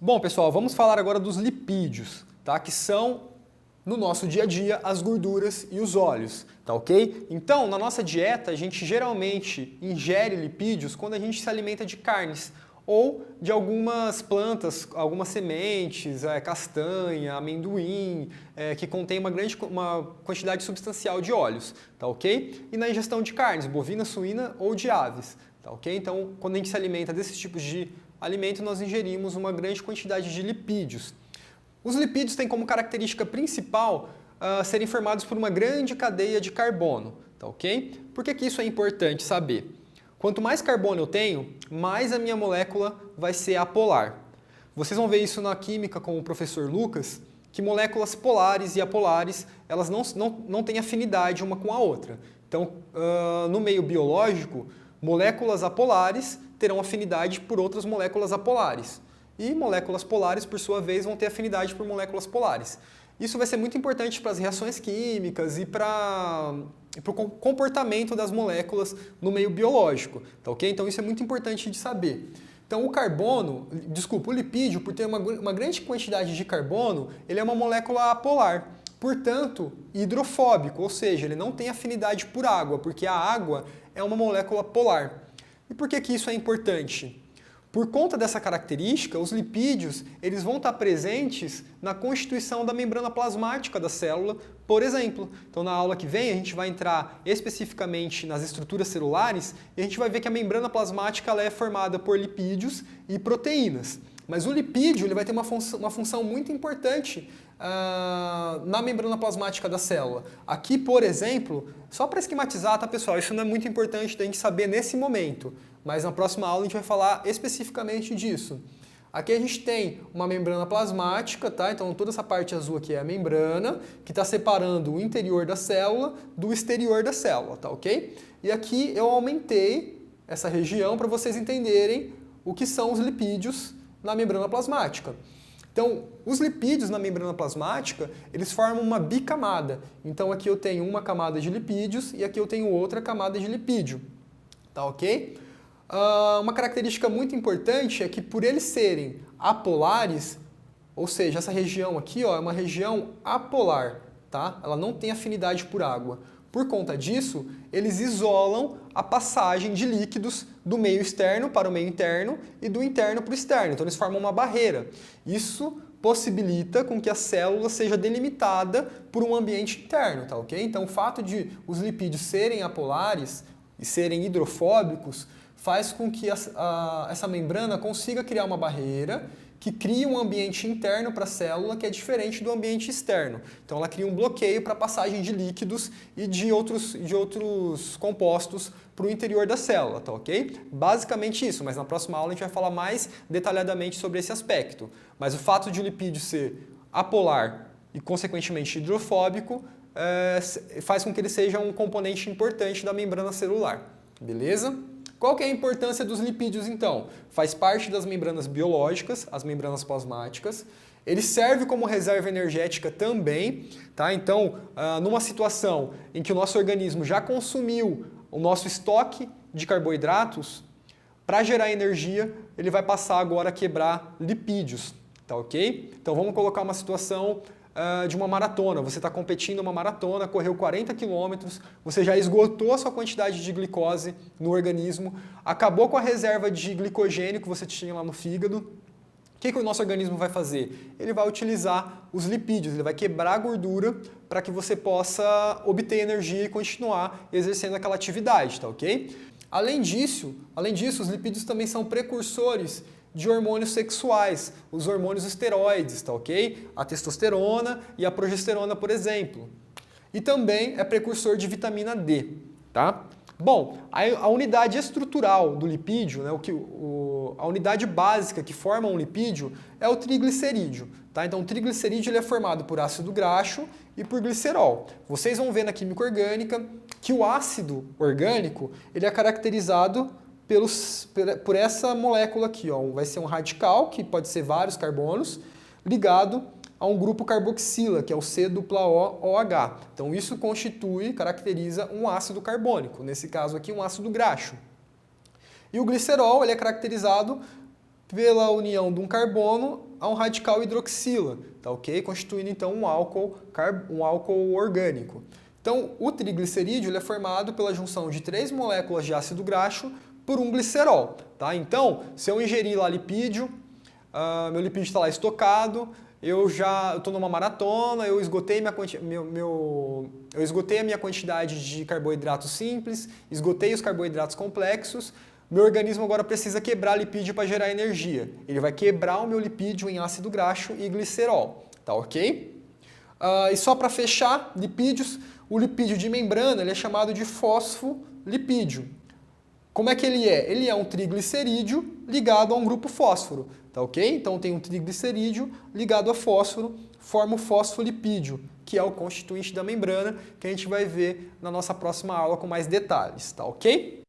Bom, pessoal, vamos falar agora dos lipídios, tá? Que são, no nosso dia a dia, as gorduras e os óleos, tá ok? Então, na nossa dieta, a gente geralmente ingere lipídios quando a gente se alimenta de carnes ou de algumas plantas, algumas sementes, castanha, amendoim, que contém uma quantidade substancial de óleos, tá ok? E na ingestão de carnes, bovina, suína ou de aves, tá ok? Então, quando a gente se alimenta desses tipos de alimento, nós ingerimos uma grande quantidade de lipídios. Os lipídios têm como característica principal serem formados por uma grande cadeia de carbono, tá ok? Por que isso é importante saber? Quanto mais carbono eu tenho, mais a minha molécula vai ser apolar. Vocês vão ver isso na química com o professor Lucas, que moléculas polares e apolares, elas não têm afinidade uma com a outra. Então, no meio biológico, moléculas apolares terão afinidade por outras moléculas apolares. E moléculas polares, por sua vez, vão ter afinidade por moléculas polares. Isso vai ser muito importante para as reações químicas e para o comportamento das moléculas no meio biológico, tá ok? Então isso é muito importante de saber. Então o lipídio, por ter uma grande quantidade de carbono, ele é uma molécula apolar. Portanto, hidrofóbico, ou seja, ele não tem afinidade por água, porque a água é uma molécula polar. E por que isso é importante? Por conta dessa característica, os lipídios eles vão estar presentes na constituição da membrana plasmática da célula, por exemplo. Então, na aula que vem, a gente vai entrar especificamente nas estruturas celulares e a gente vai ver que a membrana plasmática ela é formada por lipídios e proteínas. Mas o lipídio ele vai ter uma função muito importante na membrana plasmática da célula. Aqui, por exemplo, só para esquematizar, tá, pessoal? Isso não é muito importante da gente saber nesse momento, mas na próxima aula a gente vai falar especificamente disso. Aqui a gente tem uma membrana plasmática, tá? Então toda essa parte azul aqui é a membrana, que está separando o interior da célula do exterior da célula, tá ok? E aqui eu aumentei essa região para vocês entenderem o que são os lipídios na membrana plasmática. Então, os lipídios na membrana plasmática, eles formam uma bicamada. Então aqui eu tenho uma camada de lipídios e aqui eu tenho outra camada de lipídio, tá ok? Uma característica muito importante é que por eles serem apolares, ou seja, essa região aqui ó, é uma região apolar, tá? Ela não tem afinidade por água. Por conta disso, eles isolam a passagem de líquidos do meio externo para o meio interno e do interno para o externo. Então eles formam uma barreira. Isso possibilita com que a célula seja delimitada por um ambiente interno, tá ok? Então o fato de os lipídios serem apolares e serem hidrofóbicos faz com que essa membrana consiga criar uma barreira que cria um ambiente interno para a célula que é diferente do ambiente externo. Então ela cria um bloqueio para a passagem de líquidos e de outros compostos para o interior da célula, tá ok? Basicamente isso, mas na próxima aula a gente vai falar mais detalhadamente sobre esse aspecto. Mas o fato de o lipídio ser apolar e consequentemente hidrofóbico faz com que ele seja um componente importante da membrana celular, beleza? Qual que é a importância dos lipídios, então? Faz parte das membranas biológicas, as membranas plasmáticas. Ele serve como reserva energética também, tá? Então, numa situação em que o nosso organismo já consumiu o nosso estoque de carboidratos, para gerar energia, ele vai passar agora a quebrar lipídios, tá ok? Então, vamos colocar uma situação de uma maratona. Você está competindo uma maratona, correu 40 quilômetros, você já esgotou a sua quantidade de glicose no organismo, acabou com a reserva de glicogênio que você tinha lá no fígado. O que o nosso organismo vai fazer? Ele vai utilizar os lipídios, ele vai quebrar a gordura para que você possa obter energia e continuar exercendo aquela atividade, tá ok? Além disso, os lipídios também são precursores de hormônios sexuais, os hormônios esteroides, tá ok? A testosterona e a progesterona, por exemplo. E também é precursor de vitamina D, tá? Bom, a unidade estrutural do lipídio, né, a unidade básica que forma um lipídio é o triglicerídeo, tá? Então o triglicerídeo ele é formado por ácido graxo e por glicerol. Vocês vão ver na química orgânica que o ácido orgânico ele é caracterizado por essa molécula aqui, ó. Vai ser um radical, que pode ser vários carbonos, ligado a um grupo carboxila, que é o C-OOH. Então isso caracteriza um ácido carbônico, nesse caso aqui um ácido graxo. E o glicerol ele é caracterizado pela união de um carbono a um radical hidroxila, tá ok? Constituindo então um álcool orgânico. Então, o triglicerídeo ele é formado pela junção de 3 moléculas de ácido graxo por um glicerol, tá? Então, se eu ingerir lá lipídio, meu lipídio está lá estocado, eu estou numa maratona, eu esgotei a minha quantidade de carboidratos simples, esgotei os carboidratos complexos, meu organismo agora precisa quebrar lipídio para gerar energia. Ele vai quebrar o meu lipídio em ácido graxo e glicerol, tá ok? E só para fechar, lipídios, o lipídio de membrana ele é chamado de fosfolipídio. Como é que ele é? Ele é um triglicerídeo ligado a um grupo fósforo, tá ok? Então tem um triglicerídeo ligado a fósforo, forma o fosfolipídio, que é o constituinte da membrana, que a gente vai ver na nossa próxima aula com mais detalhes, tá ok?